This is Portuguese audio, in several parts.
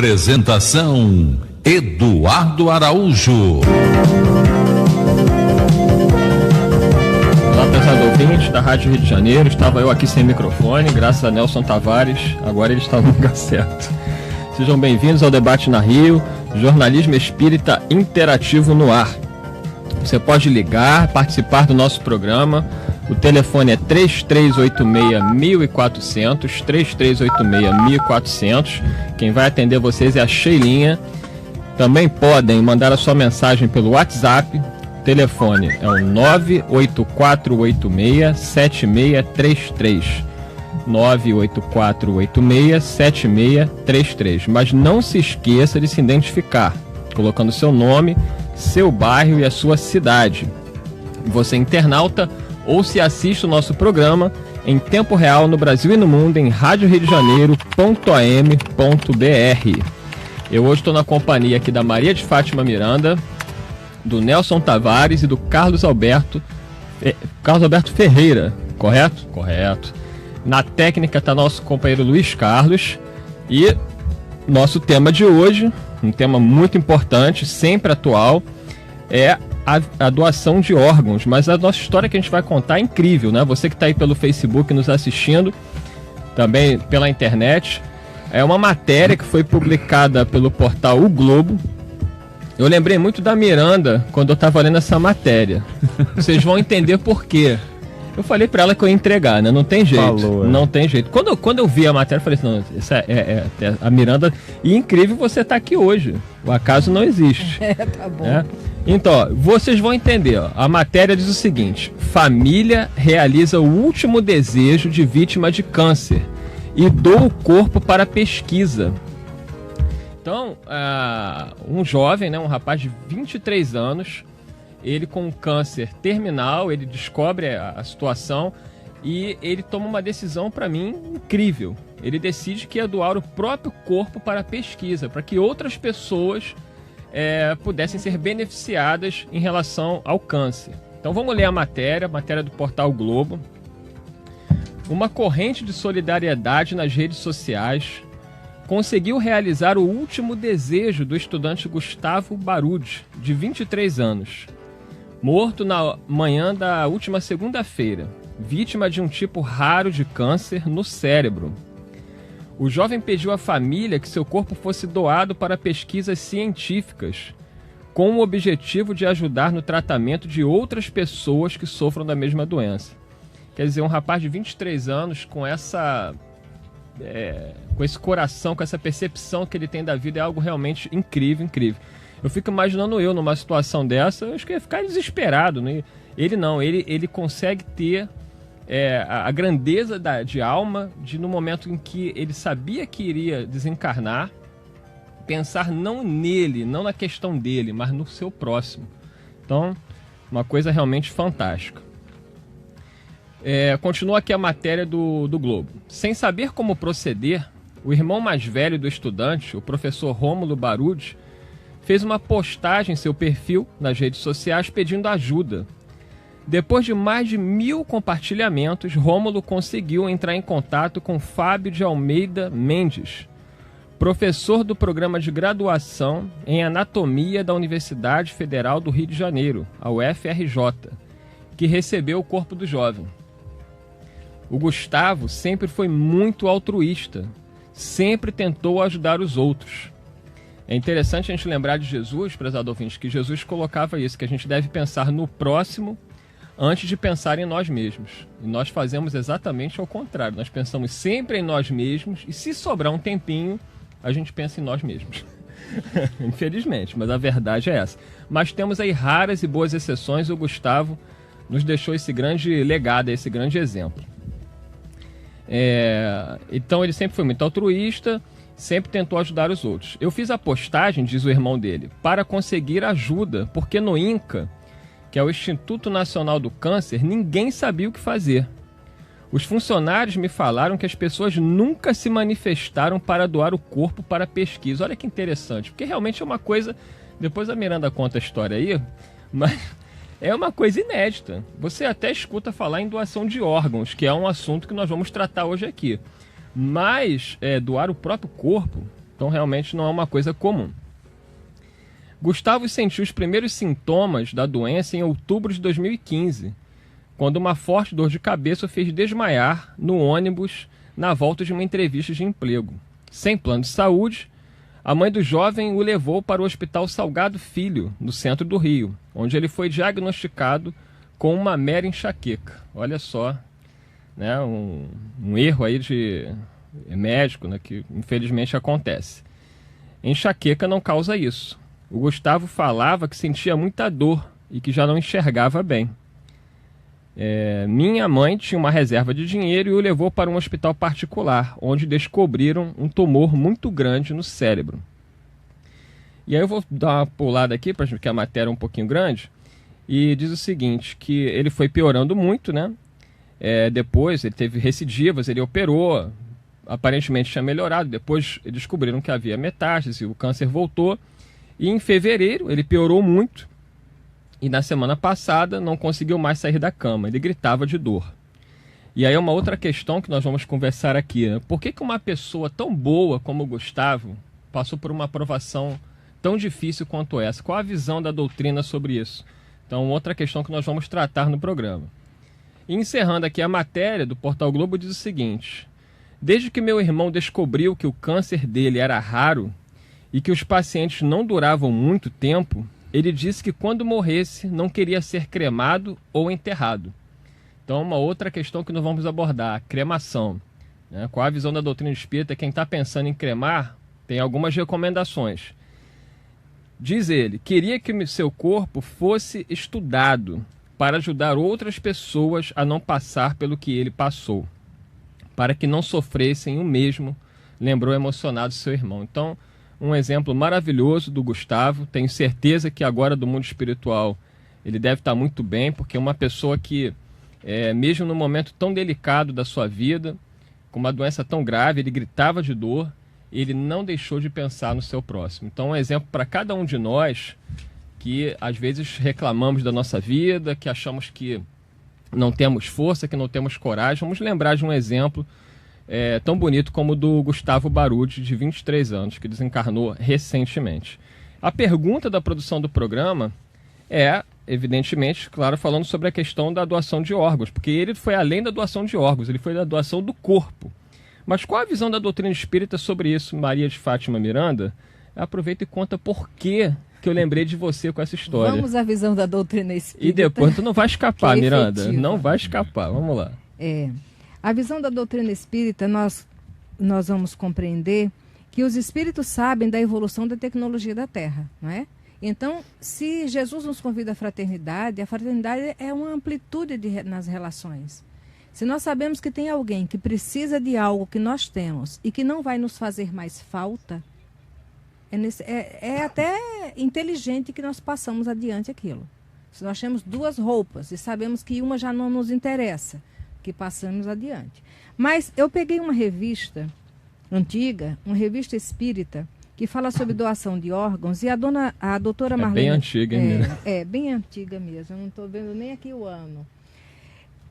Apresentação: Eduardo Araújo. Olá, pesados ouvintes da Rádio Rio de Janeiro. Estava eu aqui sem microfone, graças a Nelson Tavares. Agora ele está no lugar certo. Sejam bem-vindos ao Debate na Rio, jornalismo espírita interativo no ar. Você pode ligar, participar do nosso programa. O telefone é 3386-1400, 3386-1400. Quem vai atender vocês é a Sheilinha. Também podem mandar a sua mensagem pelo WhatsApp. O telefone é o 98486-7633. 98486-7633. Mas não se esqueça de se identificar, colocando seu nome, seu bairro e a sua cidade. Você, internauta, ou se assiste o nosso programa em tempo real no Brasil e no mundo em radioriodejaneiro.am.br. Eu hoje estou na companhia aqui da Maria de Fátima Miranda, do Nelson Tavares e do Carlos Alberto Ferreira, correto? Correto. Na técnica está nosso companheiro Luiz Carlos e nosso tema de hoje, um tema muito importante, sempre atual, é a doação de órgãos. Mas a nossa história que a gente vai contar é incrível, né? Você que está aí pelo Facebook nos assistindo, também pela internet, é uma matéria que foi publicada pelo portal O Globo. Eu lembrei muito da Miranda quando eu estava lendo essa matéria. Vocês vão entender por quê. Eu falei para ela que eu ia entregar, né? Não tem jeito. Falou, não tem jeito. Quando eu vi a matéria, eu falei assim, não, essa é a Miranda. E incrível você estar aqui hoje. O acaso não existe. Tá bom. Então, ó, vocês vão entender. Ó, a matéria diz o seguinte: família realiza o último desejo de vítima de câncer e doa o corpo para pesquisa. Então, um jovem, né, um rapaz de 23 anos, ele com câncer terminal, ele descobre a situação e ele toma uma decisão, para mim, incrível. Ele decide que ia doar o próprio corpo para pesquisa, para que outras pessoas pudessem ser beneficiadas em relação ao câncer. Então vamos ler a matéria do portal Globo. Uma corrente de solidariedade nas redes sociais conseguiu realizar o último desejo do estudante Gustavo Barude, de 23 anos, morto na manhã da última segunda-feira, vítima de um tipo raro de câncer no cérebro. O jovem pediu à família que seu corpo fosse doado para pesquisas científicas, com o objetivo de ajudar no tratamento de outras pessoas que sofram da mesma doença. Quer dizer, um rapaz de 23 anos com com esse coração, com essa percepção que ele tem da vida, é algo realmente incrível, incrível. Eu fico imaginando eu numa situação dessa, eu acho que ia ficar desesperado, né? Ele não, ele consegue ter a grandeza de alma de, no momento em que ele sabia que iria desencarnar, pensar não nele, não na questão dele, mas no seu próximo. Então, uma coisa realmente fantástica. Continua aqui a matéria do Globo. Sem saber como proceder, o irmão mais velho do estudante, o professor Rômulo Barude, fez uma postagem em seu perfil nas redes sociais pedindo ajuda. Depois de mais de 1000 compartilhamentos, Rômulo conseguiu entrar em contato com Fábio de Almeida Mendes, professor do programa de graduação em Anatomia da Universidade Federal do Rio de Janeiro, a UFRJ, que recebeu o corpo do jovem. O Gustavo sempre foi muito altruísta, sempre tentou ajudar os outros. É interessante a gente lembrar de Jesus, prezado ouvinte, que Jesus colocava isso, que a gente deve pensar no próximo antes de pensar em nós mesmos. E nós fazemos exatamente ao contrário. Nós pensamos sempre em nós mesmos e, se sobrar um tempinho, a gente pensa em nós mesmos. Infelizmente, mas a verdade é essa. Mas temos aí raras e boas exceções. O Gustavo nos deixou esse grande legado, esse grande exemplo. Então ele sempre foi muito altruísta, sempre tentou ajudar os outros. Eu fiz a postagem, diz o irmão dele, para conseguir ajuda, porque no INCA, que é o Instituto Nacional do Câncer, ninguém sabia o que fazer. Os funcionários me falaram que as pessoas nunca se manifestaram para doar o corpo para pesquisa. Olha que interessante, porque realmente é uma coisa... Depois a Miranda conta a história aí, mas é uma coisa inédita. Você até escuta falar em doação de órgãos, que é um assunto que nós vamos tratar hoje aqui. Mas doar o próprio corpo... Então realmente não é uma coisa comum. Gustavo sentiu os primeiros sintomas da doença em outubro de 2015, quando uma forte dor de cabeça o fez desmaiar no ônibus na volta de uma entrevista de emprego. Sem plano de saúde, a mãe do jovem o levou para o Hospital Salgado Filho, no centro do Rio, onde ele foi diagnosticado com uma mera enxaqueca. Olha só, né, um erro aí de médico, né, que infelizmente acontece. Enxaqueca não causa isso. O Gustavo falava que sentia muita dor e que já não enxergava bem. Minha mãe tinha uma reserva de dinheiro e o levou para um hospital particular, onde descobriram um tumor muito grande no cérebro. E aí eu vou dar uma pulada aqui, porque a matéria é um pouquinho grande, e diz o seguinte, que ele foi piorando muito, né? Depois ele teve recidivas, ele operou, aparentemente tinha melhorado, depois descobriram que havia metástase, o câncer voltou, e em fevereiro ele piorou muito, e na semana passada não conseguiu mais sair da cama, ele gritava de dor. E aí é uma outra questão que nós vamos conversar aqui, né? Por que uma pessoa tão boa como o Gustavo passou por uma provação tão difícil quanto essa? Qual a visão da doutrina sobre isso? Então, outra questão que nós vamos tratar no programa. E encerrando aqui a matéria do Portal Globo, diz o seguinte: desde que meu irmão descobriu que o câncer dele era raro e que os pacientes não duravam muito tempo, ele disse que quando morresse não queria ser cremado ou enterrado. Então, uma outra questão que nós vamos abordar, a cremação. Né? Qual a visão da doutrina espírita? Quem está pensando em cremar tem algumas recomendações. Diz ele, queria que seu corpo fosse estudado para ajudar outras pessoas a não passar pelo que ele passou, para que não sofressem o mesmo, lembrou emocionado seu irmão. Então, um exemplo maravilhoso do Gustavo. Tenho certeza que agora do mundo espiritual ele deve estar muito bem, porque é uma pessoa que, mesmo no momento tão delicado da sua vida, com uma doença tão grave, ele gritava de dor, ele não deixou de pensar no seu próximo. Então, um exemplo para cada um de nós que às vezes reclamamos da nossa vida, que achamos que não temos força, que não temos coragem. Vamos lembrar de um exemplo tão bonito como o do Gustavo Baruti, de 23 anos, que desencarnou recentemente. A pergunta da produção do programa evidentemente, claro, falando sobre a questão da doação de órgãos, porque ele foi além da doação de órgãos, ele foi da doação do corpo. Mas qual a visão da doutrina espírita sobre isso, Maria de Fátima Miranda? Aproveita e conta por que eu lembrei de você com essa história. Vamos à visão da doutrina espírita. E depois tu não vai escapar, Miranda. Efetiva. Não vai escapar. Vamos lá. A visão da doutrina espírita, nós vamos compreender que os espíritos sabem da evolução da tecnologia da Terra, não é? Então, se Jesus nos convida à fraternidade, a fraternidade é uma amplitude nas relações. Se nós sabemos que tem alguém que precisa de algo que nós temos e que não vai nos fazer mais falta, é até inteligente que nós passamos adiante aquilo. Se nós temos duas roupas e sabemos que uma já não nos interessa, que passamos adiante. Mas eu peguei uma revista antiga, uma revista espírita, que fala sobre doação de órgãos, e a doutora Marlene... bem antiga, hein? Bem antiga mesmo, eu não estou vendo nem aqui o ano.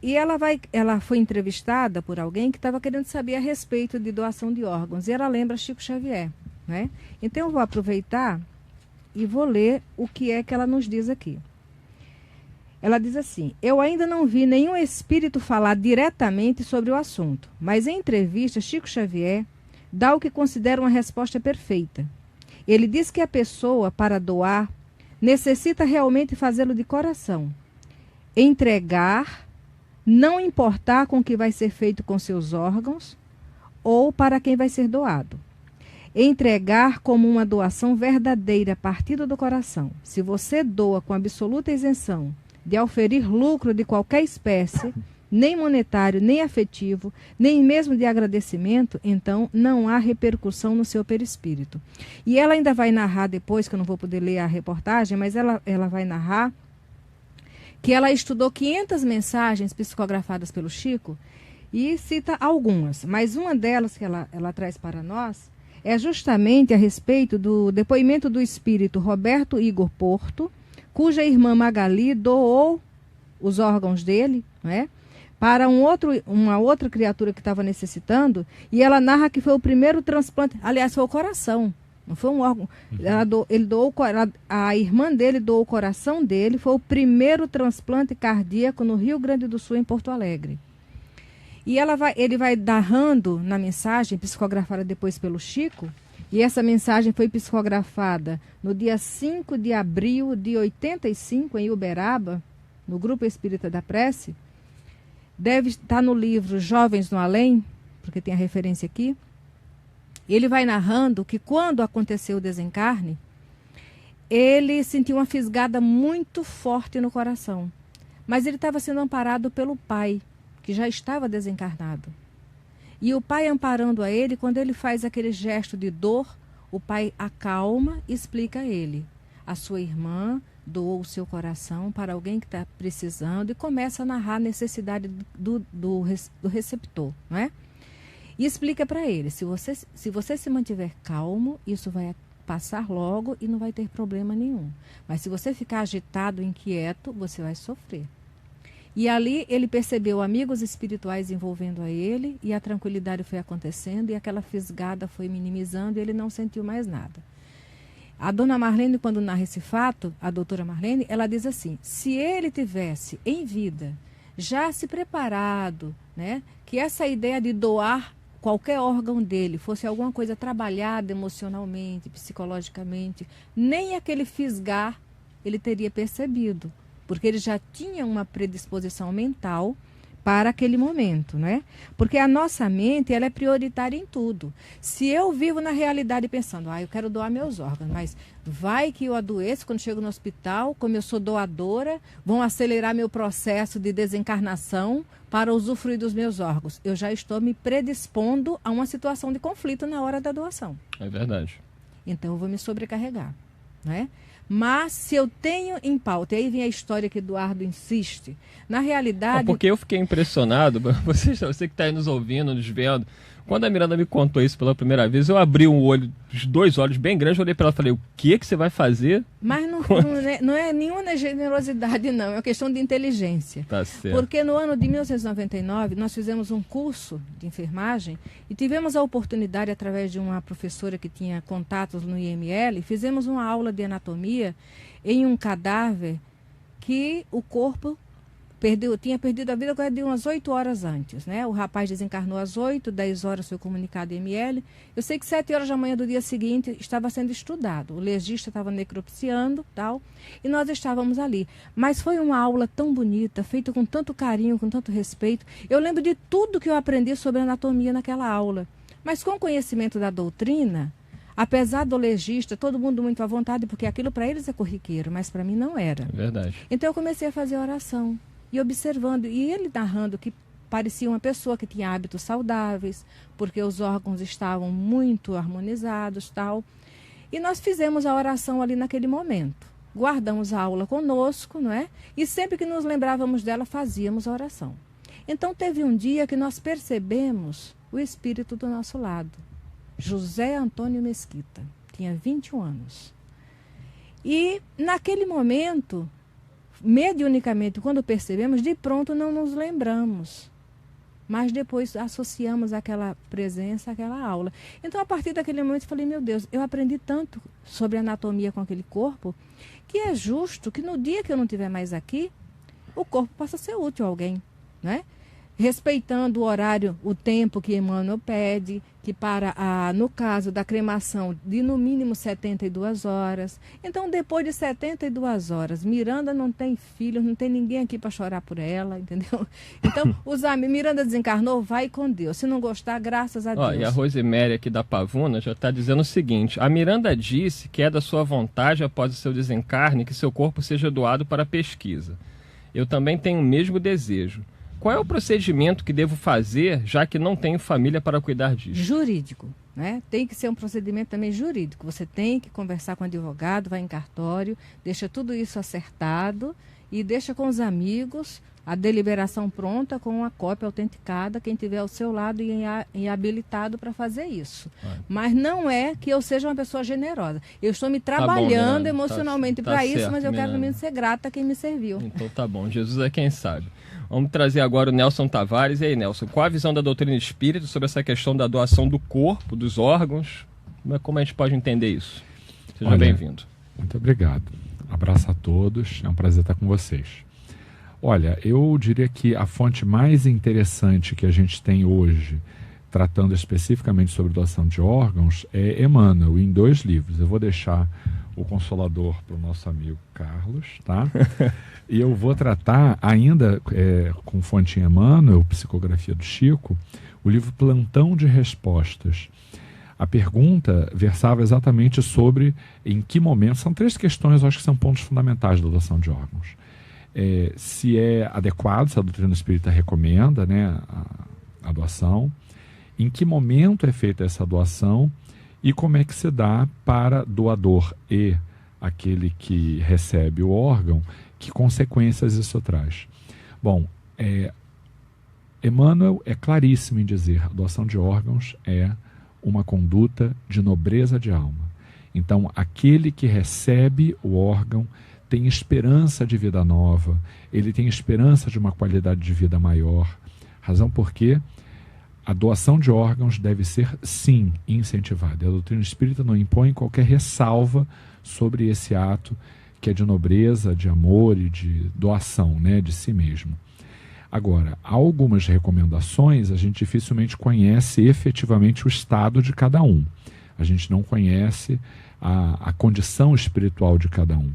E ela foi entrevistada por alguém que estava querendo saber a respeito de doação de órgãos, e ela lembra Chico Xavier, né? Então eu vou aproveitar e vou ler o que é que ela nos diz aqui. Ela diz assim: eu ainda não vi nenhum espírito falar diretamente sobre o assunto, mas em entrevista, Chico Xavier dá o que considera uma resposta perfeita. Ele diz que a pessoa, para doar, necessita realmente fazê-lo de coração. Entregar, não importar com o que vai ser feito com seus órgãos ou para quem vai ser doado. Entregar como uma doação verdadeira, partida do coração. Se você doa com absoluta isenção de auferir lucro de qualquer espécie, nem monetário, nem afetivo, nem mesmo de agradecimento, então não há repercussão no seu perispírito. E ela ainda vai narrar depois, que eu não vou poder ler a reportagem, mas ela vai narrar que ela estudou 500 mensagens psicografadas pelo Chico e cita algumas, mas uma delas que ela traz para nós é justamente a respeito do depoimento do espírito Roberto Igor Porto, cuja irmã Magali doou os órgãos dele, não é? para uma outra criatura que estava necessitando, e ela narra que foi o primeiro transplante, aliás, foi o coração, não foi um órgão. A irmã dele doou o coração dele, foi o primeiro transplante cardíaco no Rio Grande do Sul, em Porto Alegre. E ele vai narrando na mensagem, psicografada depois pelo Chico, e essa mensagem foi psicografada no dia 5 de abril de 85, em Uberaba, no Grupo Espírita da Prece. Deve estar no livro Jovens no Além, porque tem a referência aqui. Ele vai narrando que quando aconteceu o desencarne, ele sentiu uma fisgada muito forte no coração. Mas ele estava sendo amparado pelo pai, que já estava desencarnado. E o pai amparando a ele, quando ele faz aquele gesto de dor, o pai acalma e explica a ele. A sua irmã doou o seu coração para alguém que está precisando e começa a narrar a necessidade do receptor, não é? E explica para ele, se você se mantiver calmo, isso vai passar logo e não vai ter problema nenhum. Mas se você ficar agitado, inquieto, você vai sofrer. E ali ele percebeu amigos espirituais envolvendo a ele, e a tranquilidade foi acontecendo, e aquela fisgada foi minimizando, e ele não sentiu mais nada. A dona Marlene, quando narra esse fato, a doutora Marlene, ela diz assim, se ele tivesse em vida já se preparado, né, que essa ideia de doar qualquer órgão dele fosse alguma coisa trabalhada emocionalmente, psicologicamente, nem aquele fisgar ele teria percebido, porque ele já tinha uma predisposição mental para aquele momento, né? Porque a nossa mente, ela é prioritária em tudo. Se eu vivo na realidade pensando, eu quero doar meus órgãos, mas vai que eu adoeço quando chego no hospital, como eu sou doadora, vão acelerar meu processo de desencarnação para usufruir dos meus órgãos. Eu já estou me predispondo a uma situação de conflito na hora da doação. É verdade. Então eu vou me sobrecarregar, né? Mas se eu tenho em pauta, e aí vem a história que Eduardo insiste, na realidade... Porque eu fiquei impressionado, você que está aí nos ouvindo, nos vendo, quando a Miranda me contou isso pela primeira vez, eu abri um olho, os dois olhos bem grandes, olhei para ela e falei, o que você vai fazer? Mas não é nenhuma generosidade, não, é uma questão de inteligência. Tá certo. Porque no ano de 1999, nós fizemos um curso de enfermagem e tivemos a oportunidade, através de uma professora que tinha contatos no IML, fizemos uma aula de anatomia em um cadáver que o corpo tinha perdido a vida de umas 8 horas antes, né? O rapaz desencarnou às 8, 10 horas foi comunicado IML. Eu sei que 7 horas da manhã do dia seguinte estava sendo estudado. O legista estava necropsiando, tal, e nós estávamos ali. Mas foi uma aula tão bonita, feita com tanto carinho, com tanto respeito. Eu lembro de tudo que eu aprendi sobre anatomia naquela aula. Mas com o conhecimento da doutrina, apesar do legista, todo mundo muito à vontade, porque aquilo para eles é corriqueiro, mas para mim não era. É verdade. Então eu comecei a fazer oração. E observando, e ele narrando que parecia uma pessoa que tinha hábitos saudáveis, porque os órgãos estavam muito harmonizados, tal. E nós fizemos a oração ali naquele momento. Guardamos a aula conosco, não é? E sempre que nos lembrávamos dela, fazíamos a oração. Então teve um dia que nós percebemos o espírito do nosso lado. José Antônio Mesquita, tinha 21 anos. E naquele momento, mediunicamente, quando percebemos, de pronto não nos lembramos. Mas depois associamos aquela presença àquela aula. Então, a partir daquele momento, eu falei, meu Deus, eu aprendi tanto sobre anatomia com aquele corpo, que é justo que no dia que eu não estiver mais aqui, o corpo possa ser útil a alguém, né? Respeitando o horário, o tempo que Emmanuel pede, que no caso da cremação, de no mínimo 72 horas. Então, depois de 72 horas, Miranda não tem filhos, não tem ninguém aqui para chorar por ela, entendeu? Então, Miranda desencarnou, vai com Deus. Se não gostar, graças a Deus. E a Rosiméria aqui da Pavuna já está dizendo o seguinte, a Miranda disse que é da sua vontade, após o seu desencarne, que seu corpo seja doado para pesquisa. Eu também tenho o mesmo desejo. Qual é o procedimento que devo fazer, já que não tenho família para cuidar disso? Jurídico, né? Tem que ser um procedimento também jurídico. Você tem que conversar com o advogado, vai em cartório, deixa tudo isso acertado e deixa com os amigos a deliberação pronta com a cópia autenticada, quem tiver ao seu lado e habilitado para fazer isso. Mas não é que eu seja uma pessoa generosa. Eu estou me trabalhando emocionalmente para isso, mas eu quero no mínimo ser grata a quem me serviu. Então tá bom, Jesus é quem sabe. Vamos trazer agora o Nelson Tavares. E aí, Nelson, qual a visão da doutrina espírita sobre essa questão da doação do corpo, dos órgãos? Como a gente pode entender isso? Seja bem-vindo. Muito obrigado. Abraço a todos, é um prazer estar com vocês. Olha, eu diria que a fonte mais interessante que a gente tem hoje, tratando especificamente sobre doação de órgãos, é Emmanuel, em 2 livros. Eu vou deixar o Consolador para o nosso amigo Carlos, tá? E eu vou tratar ainda com fonte em Emmanuel, Psicografia do Chico, o livro Plantão de Respostas. A pergunta versava exatamente sobre em que momento, são 3 questões, eu acho que são pontos fundamentais da doação de órgãos. Se é adequado, se a doutrina espírita recomenda, né, a doação, em que momento é feita essa doação e como é que se dá para doador e aquele que recebe o órgão, que consequências isso traz. Bom, Emmanuel é claríssimo em dizer, a doação de órgãos é uma conduta de nobreza de alma. Então, aquele que recebe o órgão tem esperança de vida nova, ele tem esperança de uma qualidade de vida maior, razão porque a doação de órgãos deve ser, sim, incentivada. A doutrina espírita não impõe qualquer ressalva sobre esse ato que é de nobreza, de amor e de doação, né, de si mesmo. Agora, há algumas recomendações, a gente dificilmente conhece efetivamente o estado de cada um. A gente não conhece a condição espiritual de cada um.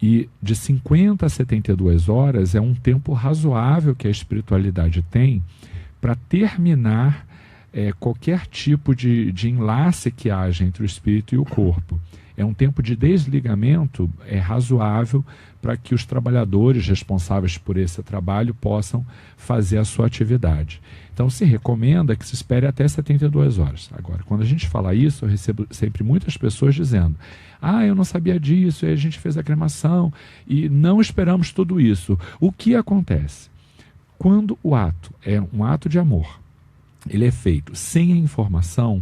E de 50 a 72 horas é um tempo razoável que a espiritualidade tem para terminar qualquer tipo de enlace que haja entre o espírito e o corpo. É um tempo de desligamento razoável para que os trabalhadores responsáveis por esse trabalho possam fazer a sua atividade. Então se recomenda que se espere até 72 horas. Agora, quando a gente fala isso, eu recebo sempre muitas pessoas dizendo: eu não sabia disso, e a gente fez a cremação e não esperamos tudo isso. O que acontece? Quando o ato é um ato de amor, ele é feito sem a informação,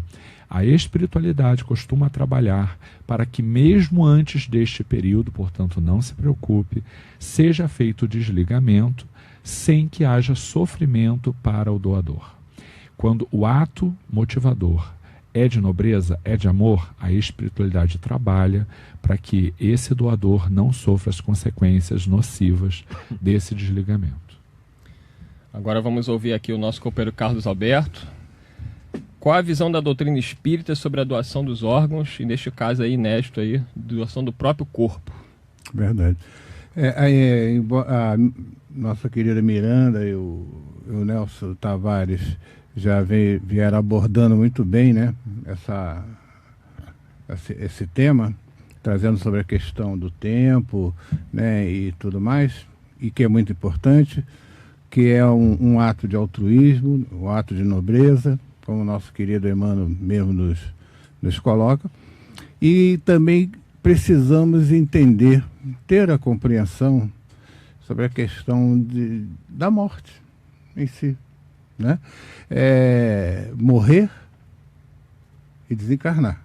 a espiritualidade costuma trabalhar para que mesmo antes deste período, portanto não se preocupe, seja feito o desligamento sem que haja sofrimento para o doador. Quando o ato motivador é de nobreza, é de amor, a espiritualidade trabalha para que esse doador não sofra as consequências nocivas desse desligamento. Agora vamos ouvir aqui o nosso companheiro Carlos Alberto. Qual a visão da doutrina espírita sobre a doação dos órgãos, e neste caso aí, inédito aí, doação do próprio corpo? Verdade. A nossa querida Miranda e o Nelson Tavares já vieram abordando muito bem, né, esse tema, trazendo sobre a questão do tempo, né, e tudo mais, e que é muito importante, que é um ato de altruísmo, um ato de nobreza, como o nosso querido Emmanuel mesmo nos coloca. E também precisamos entender, ter a compreensão sobre a questão da morte em si, né? Morrer e desencarnar,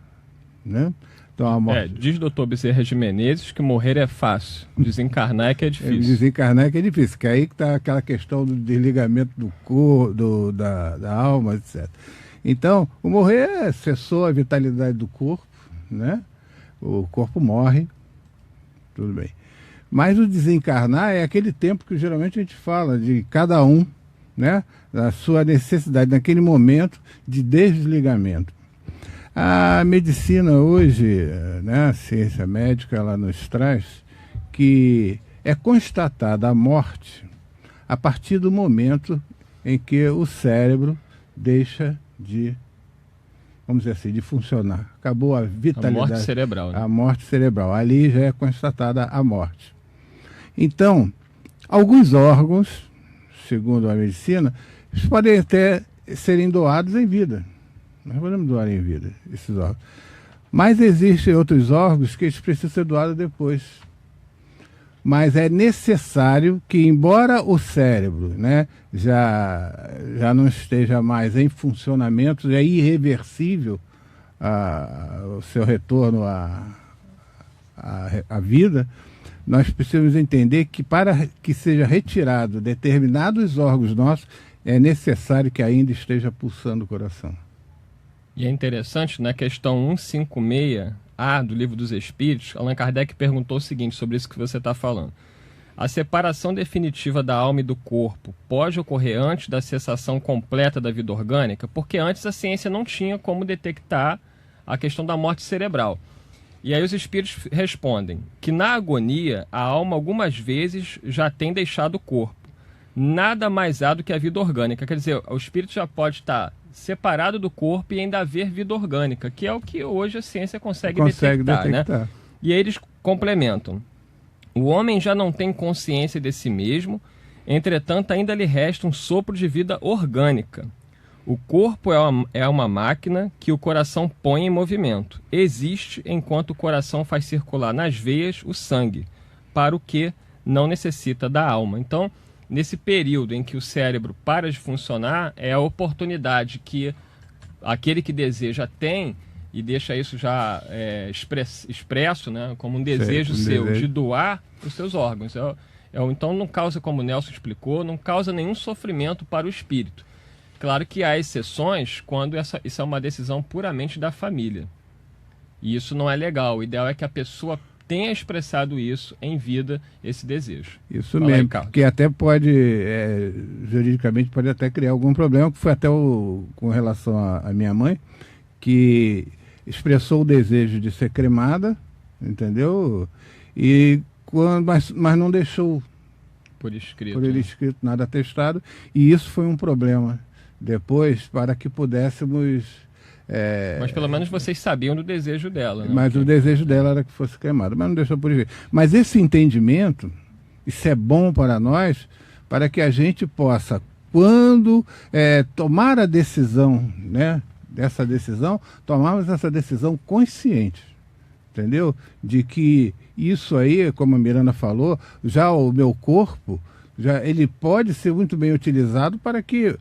né? Então, a morte... diz o Dr. Bezerra de Menezes que morrer é fácil, desencarnar é que é difícil. Desencarnar é que é difícil, que aí que está aquela questão do desligamento do corpo, da alma, etc. Então, o morrer cessou a vitalidade do corpo, né? O corpo morre, tudo bem. Mas o desencarnar é aquele tempo que geralmente a gente fala de cada um, né? Da sua necessidade, naquele momento de desligamento. A medicina hoje, né, a ciência médica, ela nos traz que é constatada a morte a partir do momento em que o cérebro deixa de, vamos dizer assim, de funcionar. Acabou a vitalidade. A morte cerebral, né? A morte cerebral. Ali já é constatada a morte. Então, alguns órgãos, segundo a medicina, podem até serem doados em vida. Nós podemos doar em vida esses órgãos. Mas existem outros órgãos que eles precisam ser doados depois. Mas é necessário que, embora o cérebro, né, já não esteja mais em funcionamento, é irreversível o seu retorno à vida, nós precisamos entender que para que seja retirado determinados órgãos nossos, é necessário que ainda esteja pulsando o coração. E é interessante, na questão 156A do Livro dos Espíritos, Allan Kardec perguntou o seguinte sobre isso que você está falando. A separação definitiva da alma e do corpo pode ocorrer antes da cessação completa da vida orgânica? Porque antes a ciência não tinha como detectar a questão da morte cerebral. E aí os espíritos respondem que na agonia a alma algumas vezes já tem deixado o corpo. Nada mais há do que a vida orgânica. Quer dizer, o espírito já pode estar separado do corpo e ainda haver vida orgânica, que é o que hoje a ciência consegue detectar. Né? E aí eles complementam. O homem já não tem consciência de si mesmo, entretanto ainda lhe resta um sopro de vida orgânica. O corpo é uma máquina que o coração põe em movimento. Existe enquanto o coração faz circular nas veias o sangue, para o que não necessita da alma. Então, nesse período em que o cérebro para de funcionar, é a oportunidade que aquele que deseja tem e deixa isso já expresso, né, como um desejo seu de doar os seus órgãos. Então não causa, como o Nelson explicou, não causa nenhum sofrimento para o espírito. Claro que há exceções quando isso é uma decisão puramente da família. E isso não é legal. O ideal é que a pessoa tenha expressado isso em vida, esse desejo. Isso mesmo, que até pode, juridicamente, pode até criar algum problema, que foi até com relação à minha mãe, que expressou o desejo de ser cremada, entendeu? Mas não deixou por escrito nada atestado, e isso foi um problema depois para que pudéssemos... Mas pelo menos vocês sabiam do desejo dela, né? Mas o desejo dela era que fosse cremado, mas não deixou por escrito. Mas esse entendimento, isso é bom para nós, para que a gente possa, quando tomar a decisão, né, dessa decisão, tomarmos essa decisão consciente, entendeu? De que isso aí, como a Miranda falou, já o meu corpo, ele pode ser muito bem utilizado para que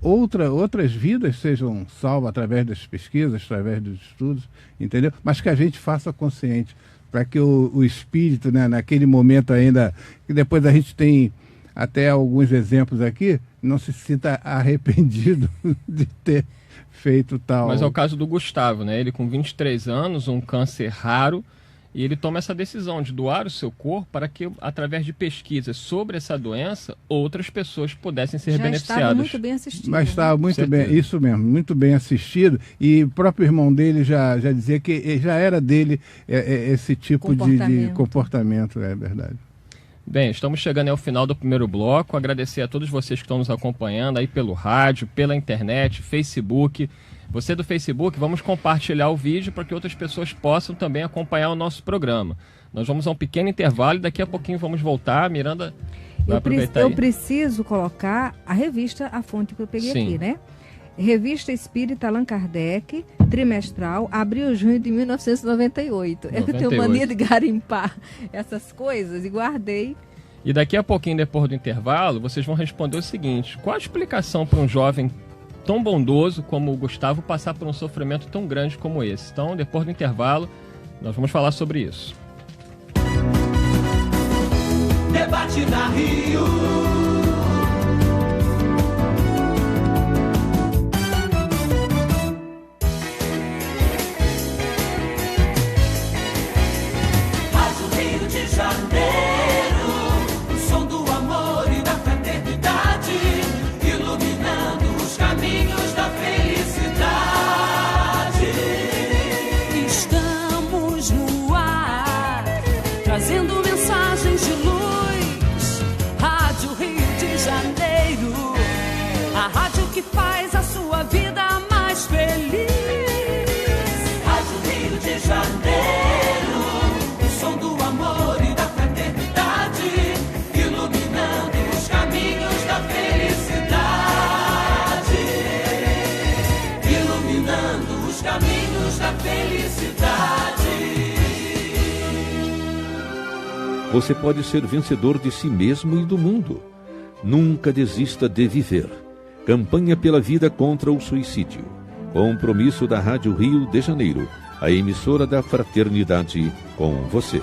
outras vidas sejam salvas através das pesquisas, através dos estudos, entendeu? Mas que a gente faça consciente, para que o espírito, né, naquele momento ainda, que depois a gente tem até alguns exemplos aqui, não se sinta arrependido de ter feito tal... Mas é o caso do Gustavo, né? Ele com 23 anos, um câncer raro, e ele toma essa decisão de doar o seu corpo para que, através de pesquisas sobre essa doença, outras pessoas pudessem ser beneficiadas. Estava muito bem assistido. Mas estava muito bem, isso mesmo, muito bem assistido. E o próprio irmão dele já dizia que já era dele esse tipo de comportamento, é verdade. Bem, estamos chegando ao final do primeiro bloco. Agradecer a todos vocês que estão nos acompanhando aí pelo rádio, pela internet, Facebook. Você do Facebook, vamos compartilhar o vídeo para que outras pessoas possam também acompanhar o nosso programa. Nós vamos a um pequeno intervalo e daqui a pouquinho vamos voltar. Miranda vai aproveitar eu preciso colocar a revista, a fonte que eu peguei aqui, né? Revista Espírita Allan Kardec, trimestral, abril-junho de 1998. Eu tenho mania de garimpar essas coisas e guardei. E daqui a pouquinho, depois do intervalo, vocês vão responder o seguinte: qual a explicação para um jovem tão bondoso como o Gustavo passar por um sofrimento tão grande como esse? Então, depois do intervalo, nós vamos falar sobre isso. Debate da Rio. Trazendo mensagens de luz, Rádio Rio de Janeiro, a rádio que faz a sua vida mais feliz. Rádio Rio de Janeiro, o som do amor e da fraternidade, iluminando os caminhos da felicidade. Iluminando os caminhos da felicidade. Você pode ser vencedor de si mesmo e do mundo. Nunca desista de viver. Campanha pela vida contra o suicídio. Compromisso da Rádio Rio de Janeiro, a emissora da fraternidade com você.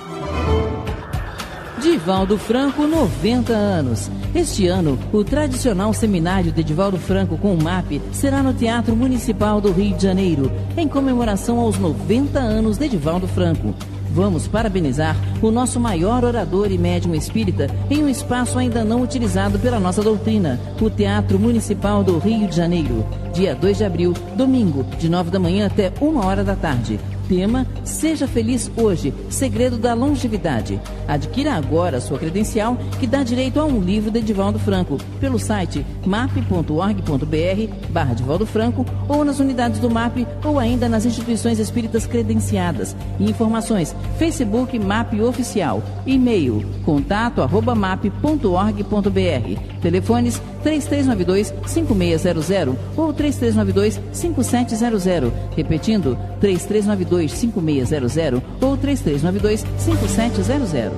Divaldo Franco, 90 anos. Este ano, o tradicional seminário de Divaldo Franco com o MAP será no Teatro Municipal do Rio de Janeiro, em comemoração aos 90 anos de Divaldo Franco. Vamos parabenizar o nosso maior orador e médium espírita em um espaço ainda não utilizado pela nossa doutrina, o Teatro Municipal do Rio de Janeiro. Dia 2 de abril, domingo, de 9 da manhã até 1h da tarde. Tema: Seja Feliz Hoje, Segredo da Longevidade. Adquira agora sua credencial, que dá direito a um livro de Divaldo Franco, pelo site map.org.br/Divaldo Franco, ou nas unidades do MAP, ou ainda nas instituições espíritas credenciadas. Informações: Facebook MAP Oficial, e-mail contato@map.org.br, telefones 3392-5600 ou 3392-5700, repetindo, 3392-5600 ou 3392-5700.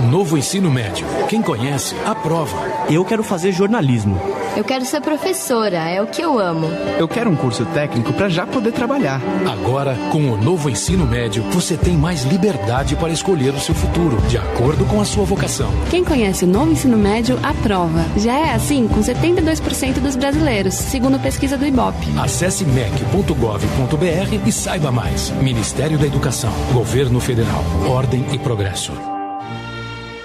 Novo ensino médio. Quem conhece, aprova. Eu quero fazer jornalismo. Eu quero ser professora, é o que eu amo. Eu quero um curso técnico para já poder trabalhar. Agora, com o novo ensino médio, você tem mais liberdade para escolher o seu futuro, de acordo com a sua vocação. Quem conhece o novo ensino médio, aprova. Já é assim com 72% dos brasileiros, segundo pesquisa do Ibope. Acesse mec.gov.br e saiba mais. Ministério da Educação, Governo Federal, Ordem e Progresso.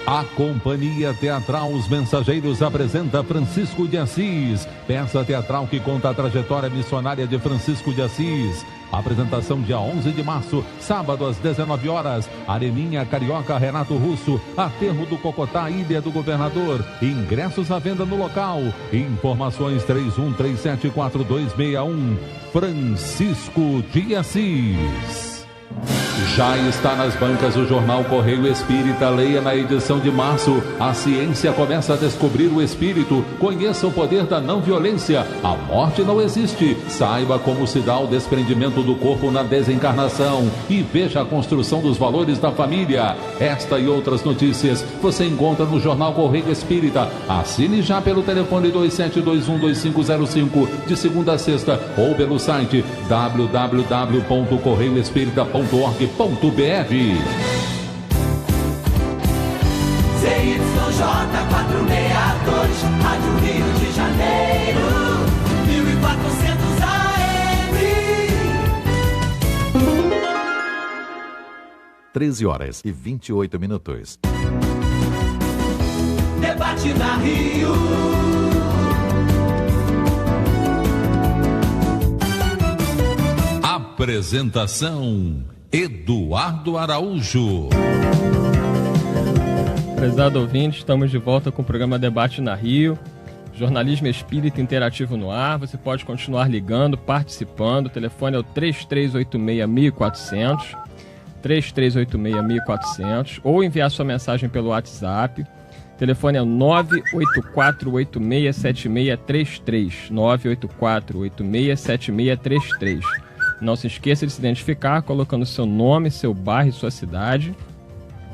A Companhia Teatral Os Mensageiros apresenta Francisco de Assis, peça teatral que conta a trajetória missionária de Francisco de Assis. Apresentação dia 11 de março, sábado às 19 horas, Areninha Carioca Renato Russo, Aterro do Cocotá, Ilha do Governador. Ingressos à venda no local. Informações 31374261. Francisco de Assis. Já está nas bancas o jornal Correio Espírita. Leia na edição de março: A ciência começa a descobrir o espírito. Conheça o poder da não violência. A morte não existe. Saiba como se dá o desprendimento do corpo na desencarnação e veja a construção dos valores da família. Esta e outras notícias você encontra no jornal Correio Espírita. Assine já pelo telefone 27212505 de segunda a sexta ou pelo site www.correioespírita.org.br. ZYJ 462, Rádio Rio de Janeiro, 1400 AM. 13h28. Debate na Rio. Apresentação: Eduardo Araújo. Prezado ouvinte, estamos de volta com o programa Debate na Rio. Jornalismo espírita interativo no ar. Você pode continuar ligando, participando. O telefone é o 3386-1400, 3386-1400, ou enviar sua mensagem pelo WhatsApp. O telefone é o 984867633, 984867633. Não se esqueça de se identificar colocando seu nome, seu bairro e sua cidade.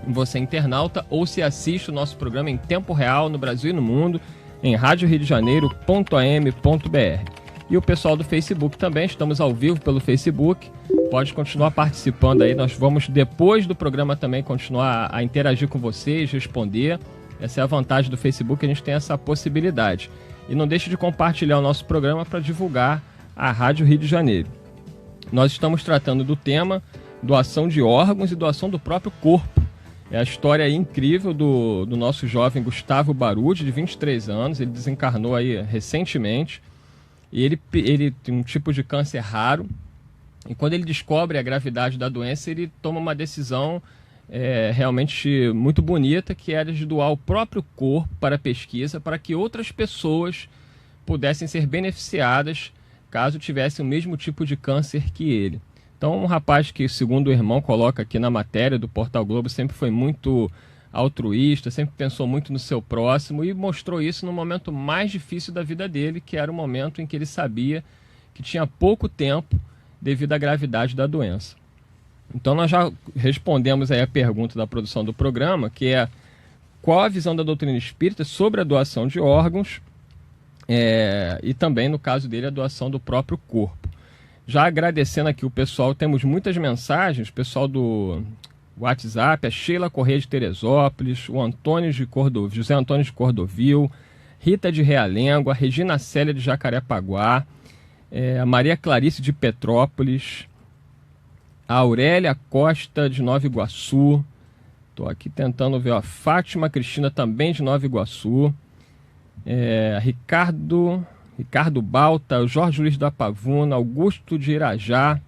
Você é internauta ou se assiste o nosso programa em tempo real no Brasil e no mundo em radioriodejaneiro.am.br. E o pessoal do Facebook também, estamos ao vivo pelo Facebook. Pode continuar participando aí. Nós vamos, depois do programa, também continuar a interagir com vocês, responder. Essa é a vantagem do Facebook, a gente tem essa possibilidade. E não deixe de compartilhar o nosso programa para divulgar a Rádio Rio de Janeiro. Nós estamos tratando do tema doação de órgãos e doação do próprio corpo. É a história incrível do nosso jovem Gustavo Baruti, de 23 anos. Ele desencarnou aí recentemente. E ele tem um tipo de câncer raro. E quando ele descobre a gravidade da doença, ele toma uma decisão realmente muito bonita, que era de doar o próprio corpo para pesquisa, para que outras pessoas pudessem ser beneficiadas caso tivesse o mesmo tipo de câncer que ele. Então, um rapaz que, segundo o irmão coloca aqui na matéria do Portal Globo, sempre foi muito altruísta, sempre pensou muito no seu próximo e mostrou isso no momento mais difícil da vida dele, que era o momento em que ele sabia que tinha pouco tempo devido à gravidade da doença. Então, nós já respondemos aí a pergunta da produção do programa, que é: qual a visão da doutrina espírita sobre a doação de órgãos e também, no caso dele, a doação do próprio corpo. Já agradecendo aqui o pessoal, temos muitas mensagens, o pessoal do WhatsApp, a Sheila Corrêa de Teresópolis, o José Antônio de Cordovil, Rita de Realengo, a Regina Célia de Jacarepaguá, a Maria Clarice de Petrópolis, a Aurélia Costa de Nova Iguaçu, estou aqui tentando ver, a Fátima Cristina também de Nova Iguaçu, Ricardo Balta, o Jorge Luiz da Pavuna, Augusto de Irajá,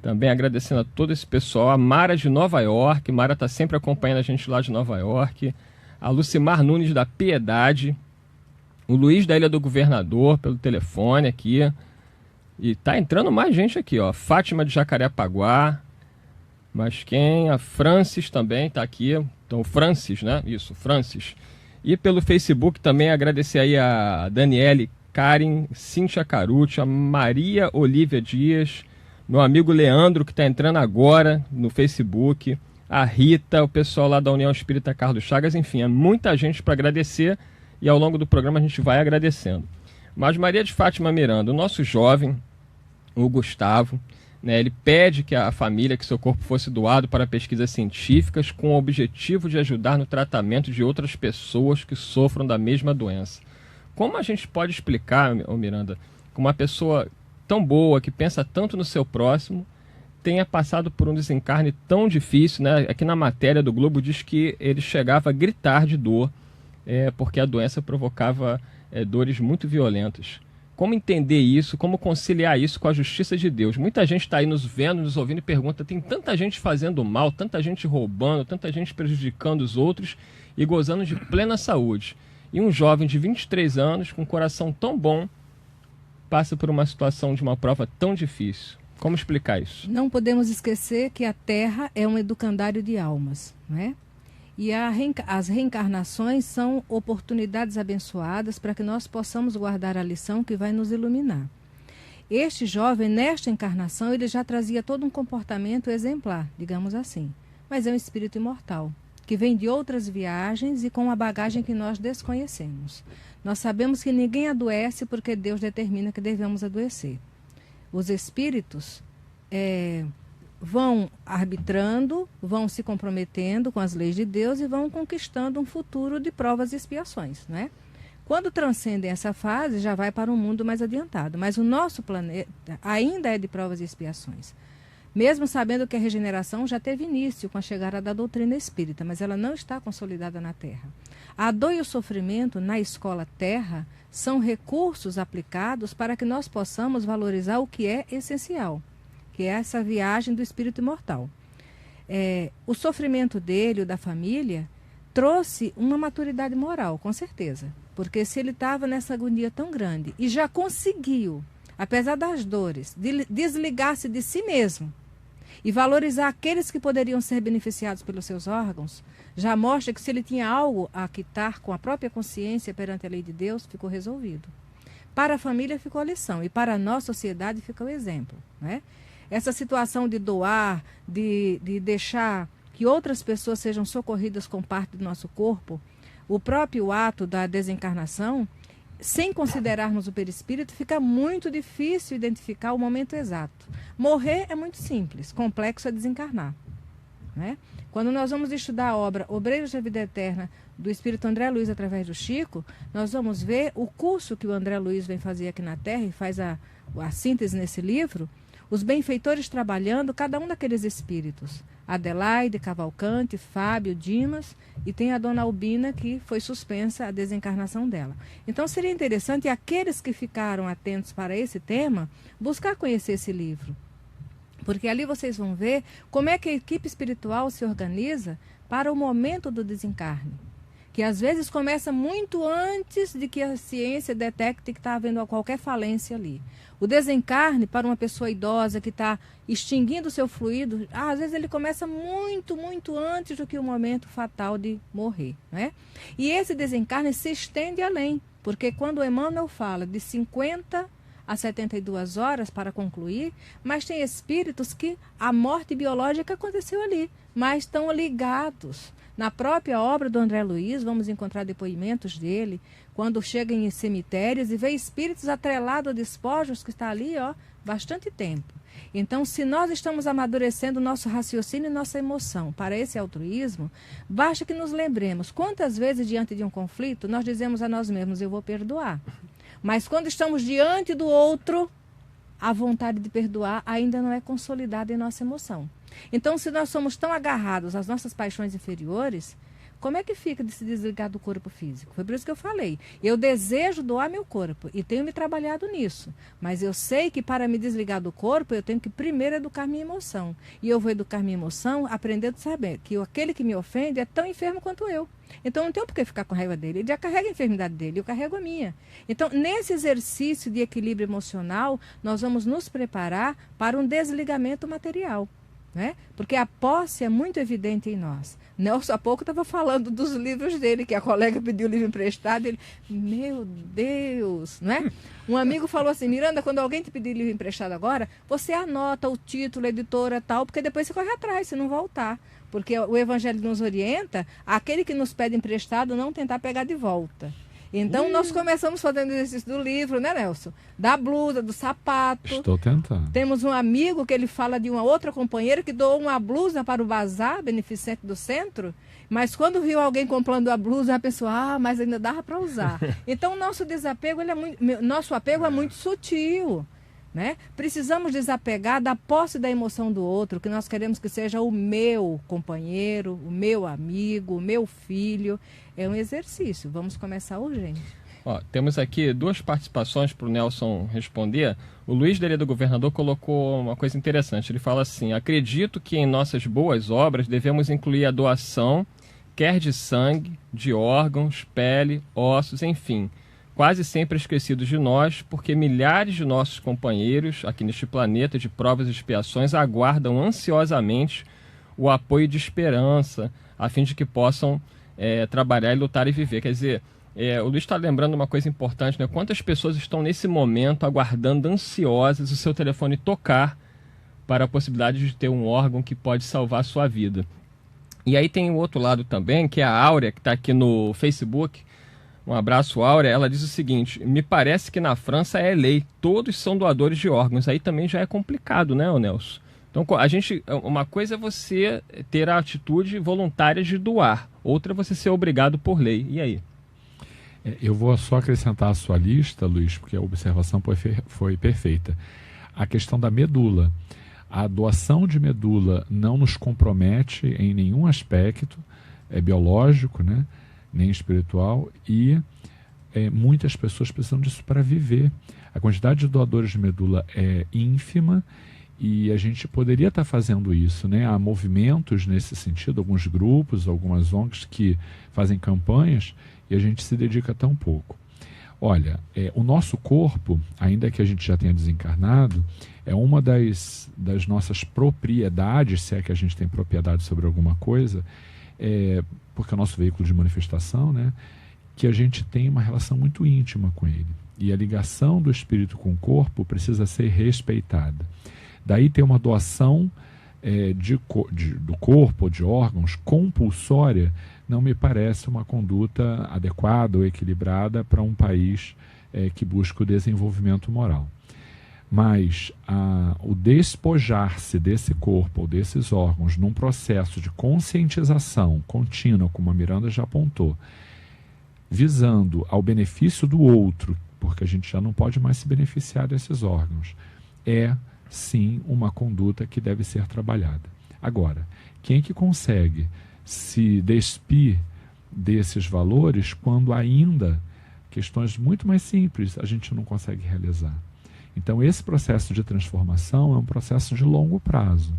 também agradecendo a todo esse pessoal, a Mara de Nova York, Mara está sempre acompanhando a gente lá de Nova York, a Lucimar Nunes da Piedade, o Luiz da Ilha do Governador pelo telefone aqui, e tá entrando mais gente aqui, ó, Fátima de Jacarepaguá, mas quem? A Francis também está aqui, então Francis, né? Isso, Francis. E pelo Facebook também agradecer aí a Daniele Karen, Cíntia Carucci, a Maria Olívia Dias, meu amigo Leandro, que está entrando agora no Facebook, a Rita, o pessoal lá da União Espírita Carlos Chagas, enfim, é muita gente para agradecer e ao longo do programa a gente vai agradecendo. Mas Maria de Fátima Miranda, o nosso jovem, o Gustavo, né, ele pede que a família, que seu corpo fosse doado para pesquisas científicas com o objetivo de ajudar no tratamento de outras pessoas que sofram da mesma doença. Como a gente pode explicar, Miranda, que uma pessoa tão boa, que pensa tanto no seu próximo, tenha passado por um desencarne tão difícil, né? Aqui na matéria do Globo diz que ele chegava a gritar de dor, porque a doença provocava dores muito violentas. Como entender isso, como conciliar isso com a justiça de Deus? Muita gente está aí nos vendo, nos ouvindo e pergunta, tem tanta gente fazendo mal, tanta gente roubando, tanta gente prejudicando os outros e gozando de plena saúde. E um jovem de 23 anos, com um coração tão bom, passa por uma situação de uma prova tão difícil. Como explicar isso? Não podemos esquecer que a Terra é um educandário de almas, não é? E as reencarnações são oportunidades abençoadas para que nós possamos guardar a lição que vai nos iluminar. Este jovem, nesta encarnação, ele já trazia todo um comportamento exemplar, digamos assim. Mas é um espírito imortal, que vem de outras viagens e com uma bagagem que nós desconhecemos. Nós sabemos que ninguém adoece porque Deus determina que devemos adoecer. Os espíritos vão arbitrando, vão se comprometendo com as leis de Deus e vão conquistando um futuro de provas e expiações, né? Quando transcendem essa fase, já vai para um mundo mais adiantado. Mas o nosso planeta ainda é de provas e expiações. Mesmo sabendo que a regeneração já teve início com a chegada da doutrina espírita, mas ela não está consolidada na Terra. A dor e o sofrimento na escola Terra são recursos aplicados para que nós possamos valorizar o que é essencial, que é essa viagem do espírito imortal. O sofrimento dele, o da família, trouxe uma maturidade moral, com certeza. Porque se ele estava nessa agonia tão grande e já conseguiu, apesar das dores, desligar-se de si mesmo e valorizar aqueles que poderiam ser beneficiados pelos seus órgãos, já mostra que se ele tinha algo a quitar com a própria consciência perante a lei de Deus, ficou resolvido. Para a família ficou a lição e para a nossa sociedade fica o exemplo, né? Essa situação de doar, de deixar que outras pessoas sejam socorridas com parte do nosso corpo, o próprio ato da desencarnação, sem considerarmos o perispírito, fica muito difícil identificar o momento exato. Morrer é muito simples, complexo é desencarnar, né? Quando nós vamos estudar a obra Obreiros da Vida Eterna, do Espírito André Luiz através do Chico, nós vamos ver o curso que o André Luiz vem fazer aqui na Terra e faz a síntese nesse livro, os benfeitores trabalhando cada um daqueles espíritos. Adelaide, Cavalcante, Fábio, Dimas, e tem a dona Albina, que foi suspensa a desencarnação dela. Então seria interessante aqueles que ficaram atentos para esse tema, buscar conhecer esse livro. Porque ali vocês vão ver como é que a equipe espiritual se organiza para o momento do desencarne. Que às vezes começa muito antes de que a ciência detecte que está havendo qualquer falência ali. O desencarne para uma pessoa idosa que está extinguindo o seu fluido, às vezes ele começa muito, muito antes do que o momento fatal de morrer, né? E esse desencarne se estende além, porque quando Emmanuel fala de 50 a 72 horas para concluir, mas tem espíritos que a morte biológica aconteceu ali, mas estão ligados. Na própria obra do André Luiz, vamos encontrar depoimentos dele, quando chega em cemitérios e vê espíritos atrelados a despojos que está ali, bastante tempo. Então, se nós estamos amadurecendo nosso raciocínio e nossa emoção para esse altruísmo, basta que nos lembremos quantas vezes, diante de um conflito, nós dizemos a nós mesmos, eu vou perdoar. Mas quando estamos diante do outro, a vontade de perdoar ainda não é consolidada em nossa emoção. Então, se nós somos tão agarrados às nossas paixões inferiores, como é que fica de se desligar do corpo físico? Foi por isso que eu falei. Eu desejo doar meu corpo e tenho me trabalhado nisso. Mas eu sei que para me desligar do corpo, eu tenho que primeiro educar minha emoção. E eu vou educar minha emoção aprendendo a saber que aquele que me ofende é tão enfermo quanto eu. Então não tenho por que ficar com raiva dele. Ele já carrega a enfermidade dele, eu carrego a minha. Então, nesse exercício de equilíbrio emocional, nós vamos nos preparar para um desligamento material. Né? Porque a posse é muito evidente em nós. Nelson há pouco estava falando dos livros dele, que a colega pediu o livro emprestado, ele, meu Deus, né? Um amigo falou assim, Miranda, quando alguém te pedir livro emprestado agora, você anota o título, a editora, tal, porque depois você corre atrás, se não voltar. Porque o Evangelho nos orienta, aquele que nos pede emprestado, não tentar pegar de volta. Então, nós começamos fazendo exercício do livro, né, Nelson? Da blusa, do sapato. Estou tentando. Temos um amigo que ele fala de uma outra companheira que doou uma blusa para o bazar beneficente do centro, mas quando viu alguém comprando a blusa, a pessoa, mas ainda dava para usar. Então, o nosso desapego, nosso apego é muito sutil. Né? Precisamos desapegar da posse da emoção do outro, que nós queremos que seja o meu companheiro, o meu amigo, o meu filho. É um exercício, vamos começar urgente. Temos aqui 2 participações para o Nelson responder. O Luiz Dele do Governador colocou uma coisa interessante. Ele fala assim, acredito que em nossas boas obras devemos incluir a doação, quer de sangue, de órgãos, pele, ossos, enfim, quase sempre esquecidos de nós, porque milhares de nossos companheiros aqui neste planeta de provas e expiações aguardam ansiosamente o apoio de esperança, a fim de que possam trabalhar e lutar e viver. Quer dizer, o Luiz está lembrando uma coisa importante, né? Quantas pessoas estão nesse momento aguardando ansiosas o seu telefone tocar para a possibilidade de ter um órgão que pode salvar a sua vida. E aí tem o outro lado também, que é a Áurea, que está aqui no Facebook. Um abraço, Áurea. Ela diz o seguinte, me parece que na França é lei, todos são doadores de órgãos. Aí também já é complicado, né, Nelson? Então, uma coisa é você ter a atitude voluntária de doar, outra é você ser obrigado por lei. E aí? Eu vou só acrescentar a sua lista, Luiz, porque a observação foi perfeita. A questão da medula. A doação de medula não nos compromete em nenhum aspecto, é biológico, né? Nem espiritual, e muitas pessoas precisam disso para viver. A quantidade de doadores de medula é ínfima e a gente poderia estar fazendo isso, né? Há movimentos nesse sentido, alguns grupos, algumas ONGs que fazem campanhas e a gente se dedica tão pouco. Olha, o nosso corpo, ainda que a gente já tenha desencarnado, é uma das nossas propriedades, se é que a gente tem propriedade sobre alguma coisa, porque é o nosso veículo de manifestação, né, que a gente tem uma relação muito íntima com ele. E a ligação do espírito com o corpo precisa ser respeitada. Daí ter uma doação do corpo ou de órgãos compulsória não me parece uma conduta adequada ou equilibrada para um país que busca o desenvolvimento moral. Mas o despojar-se desse corpo ou desses órgãos num processo de conscientização contínua, como a Miranda já apontou, visando ao benefício do outro, porque a gente já não pode mais se beneficiar desses órgãos, é sim uma conduta que deve ser trabalhada. Agora, quem que consegue se despir desses valores quando ainda questões muito mais simples a gente não consegue realizar? Então, esse processo de transformação é um processo de longo prazo.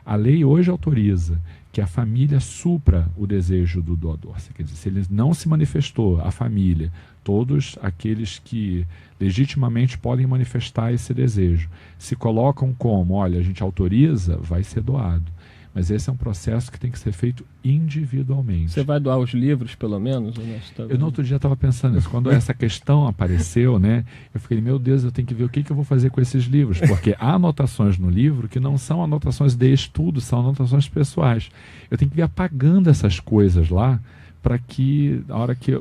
A lei hoje autoriza que a família supra o desejo do doador. Quer dizer, se ele não se manifestou, a família, todos aqueles que legitimamente podem manifestar esse desejo, se colocam como, olha, a gente autoriza, vai ser doado. Mas esse é um processo que tem que ser feito individualmente. Você vai doar os livros, pelo menos? Eu no outro dia estava pensando nisso. Quando essa questão apareceu, né, eu fiquei, meu Deus, eu tenho que ver o que eu vou fazer com esses livros. Porque há anotações no livro que não são anotações de estudo, são anotações pessoais. Eu tenho que ir apagando essas coisas lá, para que, na hora que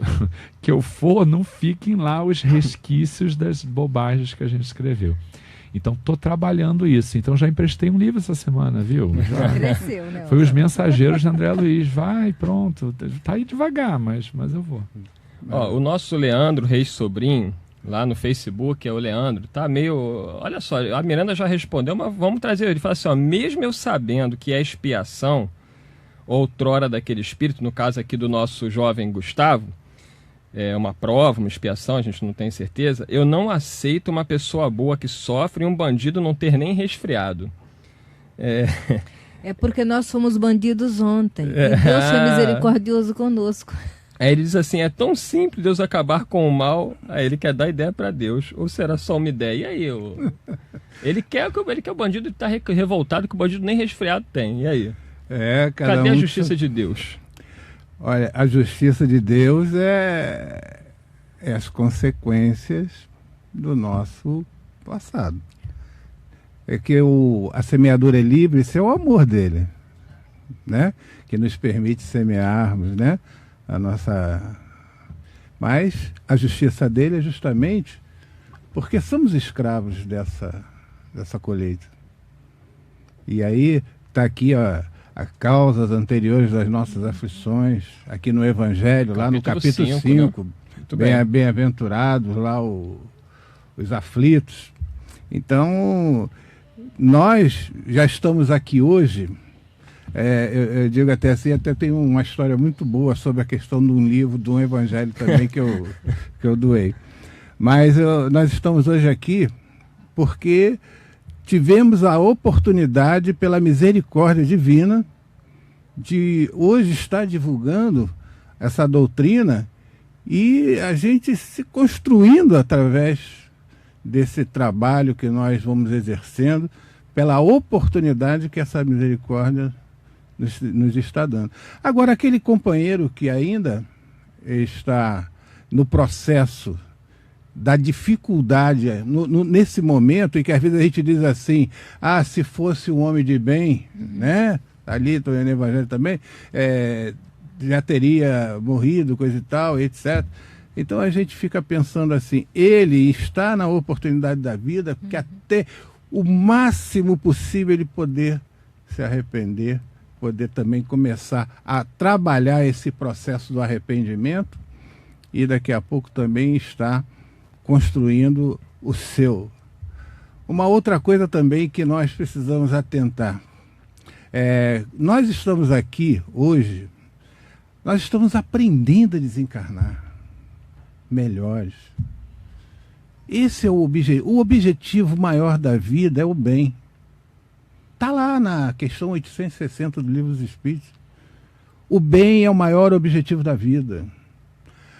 eu for, não fiquem lá os resquícios das bobagens que a gente escreveu. Então, estou trabalhando isso. Então, já emprestei um livro essa semana, viu? Já. Cresceu, né? Foi Os Mensageiros de André Luiz. Vai, pronto. Tá aí devagar, mas eu vou. Ó, o nosso Leandro Reis Sobrinho, lá no Facebook, é o Leandro, tá meio... Olha só, a Miranda já respondeu, mas vamos trazer. Ele fala assim, ó, mesmo eu sabendo que é expiação, outrora daquele espírito, no caso aqui do nosso jovem Gustavo, é uma prova, uma expiação, a gente não tem certeza, eu não aceito uma pessoa boa que sofre e um bandido não ter nem resfriado. É porque nós fomos bandidos ontem. E Deus foi misericordioso conosco. Aí ele diz assim, é tão simples Deus acabar com o mal, aí ele quer dar ideia para Deus, ou será só uma ideia? E aí? Ele quer o bandido estar revoltado, que o bandido nem resfriado tem. E aí? Cadê a justiça de Deus? Olha, a justiça de Deus é as consequências do nosso passado. É que a semeadura é livre, isso é o amor dele, né? Que nos permite semearmos, né? Mas a justiça dele é justamente porque somos escravos dessa colheita. E aí está aqui, ó, as causas anteriores das nossas aflições, aqui no Evangelho, lá no capítulo 5, né? Bem-aventurados lá os aflitos. Então, nós já estamos aqui hoje, eu digo até assim, até tem uma história muito boa sobre a questão de um livro, de um Evangelho também que eu doei. Mas nós estamos hoje aqui porque tivemos a oportunidade, pela misericórdia divina, de hoje estar divulgando essa doutrina e a gente se construindo através desse trabalho que nós vamos exercendo, pela oportunidade que essa misericórdia nos está dando. Agora, aquele companheiro que ainda está no processo da dificuldade, nesse momento em que às vezes a gente diz assim, se fosse um homem de bem, né? Ali estou no Evangelho também, já teria morrido, coisa e tal, etc. Então a gente fica pensando assim, ele está na oportunidade da vida, porque até o máximo possível ele poder se arrepender, poder também começar a trabalhar esse processo do arrependimento e daqui a pouco também está construindo o seu. Uma outra coisa também que nós precisamos atentar. Nós estamos aqui hoje, nós estamos aprendendo a desencarnar melhores. Esse é o objetivo maior da vida, é o bem. Está lá na questão 860 do Livro dos Espíritos. O bem é o maior objetivo da vida.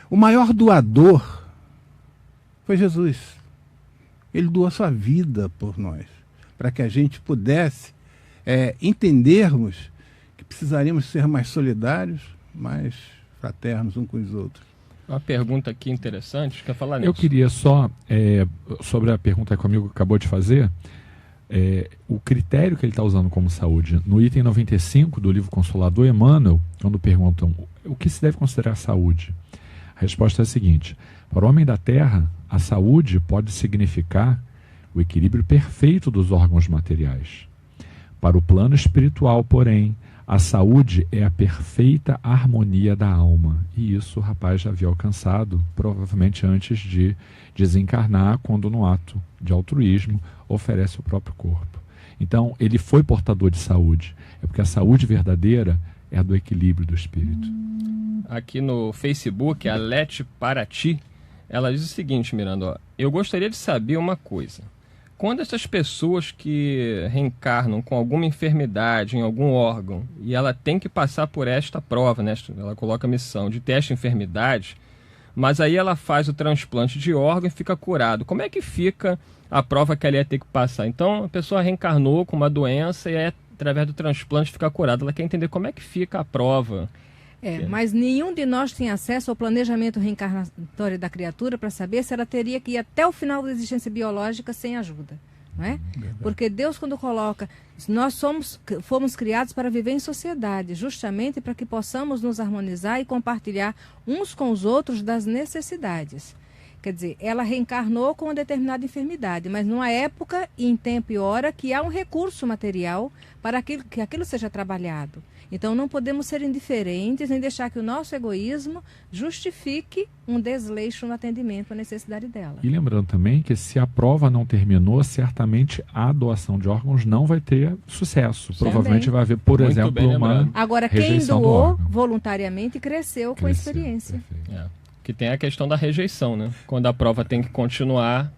O maior doador foi Jesus. Ele doou sua vida por nós, para que a gente pudesse entendermos que precisaríamos ser mais solidários, mais fraternos uns com os outros. Uma pergunta aqui interessante, quer falar, Nilson? Eu queria só, sobre a pergunta que o amigo acabou de fazer, o critério que ele está usando como saúde. No item 95 do livro Consolador, Emmanuel, quando perguntam o que se deve considerar saúde, a resposta é a seguinte: para o homem da Terra, a saúde pode significar o equilíbrio perfeito dos órgãos materiais. Para o plano espiritual, porém, a saúde é a perfeita harmonia da alma. E isso o rapaz já havia alcançado, provavelmente antes de desencarnar, quando no ato de altruísmo oferece o próprio corpo. Então, ele foi portador de saúde. É porque a saúde verdadeira é a do equilíbrio do espírito. Aqui no Facebook, a Lete Paraty, ela diz o seguinte, Miranda, eu gostaria de saber uma coisa. Quando essas pessoas que reencarnam com alguma enfermidade em algum órgão e ela tem que passar por esta prova, né? Ela coloca a missão de ter esta enfermidade, mas aí ela faz o transplante de órgão e fica curado. Como é que fica a prova que ela ia ter que passar? Então a pessoa reencarnou com uma doença e através do transplante, ficar curada. Ela quer entender como é que fica a prova. Mas nenhum de nós tem acesso ao planejamento reencarnatório da criatura para saber se ela teria que ir até o final da existência biológica sem ajuda. Não é? Porque Deus, quando coloca, nós fomos criados para viver em sociedade, justamente para que possamos nos harmonizar e compartilhar uns com os outros das necessidades. Quer dizer, ela reencarnou com uma determinada enfermidade, mas numa época, em tempo e hora, que há um recurso material para que aquilo seja trabalhado. Então, não podemos ser indiferentes nem deixar que o nosso egoísmo justifique um desleixo no atendimento à necessidade dela. E lembrando também que se a prova não terminou, certamente a doação de órgãos não vai ter sucesso. Provavelmente vai haver, por exemplo, uma Agora, quem doou voluntariamente cresceu com a experiência. Que tem a questão da rejeição, né? Quando a prova tem que continuar,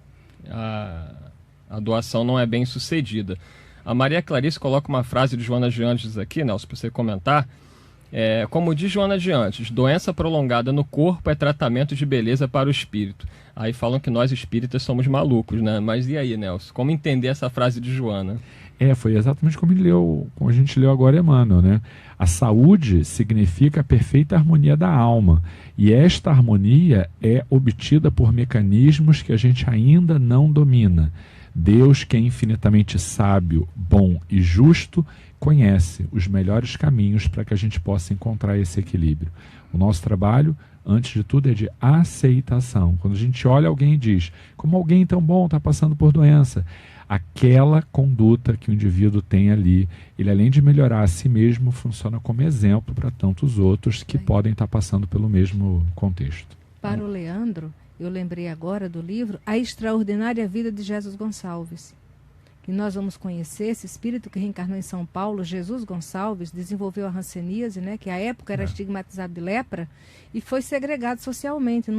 a doação não é bem sucedida. A Maria Clarice coloca uma frase de Joana de Antes aqui, Nelson, para você comentar. Como diz Joana de Antes, doença prolongada no corpo é tratamento de beleza para o espírito. Aí falam que nós espíritas somos malucos, né? Mas e aí, Nelson? Como entender essa frase de Joana? Foi exatamente como a gente leu agora Emmanuel, né? A saúde significa a perfeita harmonia da alma. E esta harmonia é obtida por mecanismos que a gente ainda não domina. Deus, que é infinitamente sábio, bom e justo, conhece os melhores caminhos para que a gente possa encontrar esse equilíbrio. O nosso trabalho, antes de tudo, é de aceitação. Quando a gente olha alguém e diz, como alguém tão bom está passando por doença, aquela conduta que o indivíduo tem ali, ele além de melhorar a si mesmo, funciona como exemplo para tantos outros que podem estar passando pelo mesmo contexto. Para o Leandro, eu lembrei agora do livro A Extraordinária Vida de Jesus Gonçalves, que nós vamos conhecer esse espírito que reencarnou em São Paulo. Jesus Gonçalves desenvolveu a hanseníase, né, que à época era estigmatizado de lepra, e foi segregado socialmente